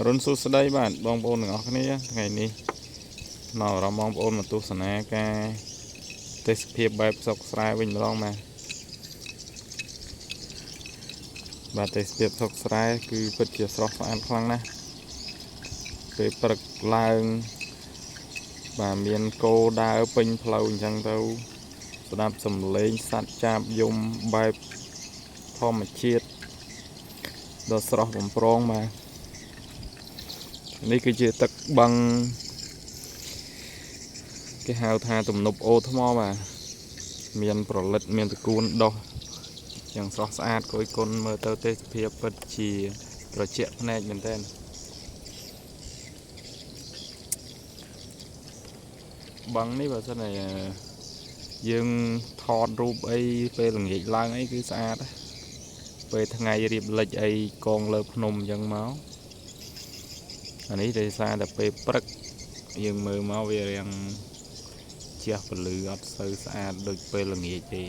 រុនសួស្តីបាទបងប្អូនទាំងអស់គ្នាថ្ងៃនេះមកអារម្មណ៍បងប្អូនមកទស្សនាការទេសភាពបែបស្រុកស្រែវិញម្ដងបាទទេសភាពស្រុកស្រែគឺពិតជាស្រស់ស្អាតខ្លាំងណាស់ពេលព្រឹកឡើងបាទមានគោដើរពេញផ្លូវអញ្ចឹងទៅស្ដាប់សំឡេងសត្វចាបយំបែបធម្មជាតិដ៏ស្រស់បំព្រងបាទនេះគឺជាទឹកបឹងគេហៅថាទំនប់អូថ្មបាទមានប្រលិតមានតកួនដុះយ៉ាងស្រស់ស្អាតគយគុណមើលទៅទេសភាពពិតជាត្រជាក់ភ្នែកមែនទែនបឹងនេះបើសិនជាយើងថតរូបអីពេលល្ងាចឡើងអីគឺស្អាតពេលថ្ងៃរៀបលិចអីកងលើភ្នំអញ្ចឹងមកអានេះដោយសារតែពេលព្រឹកយើងមើលមកវារាំងជះពលឺអត់សូវស្អាតដូចពេលល្ងាចទេ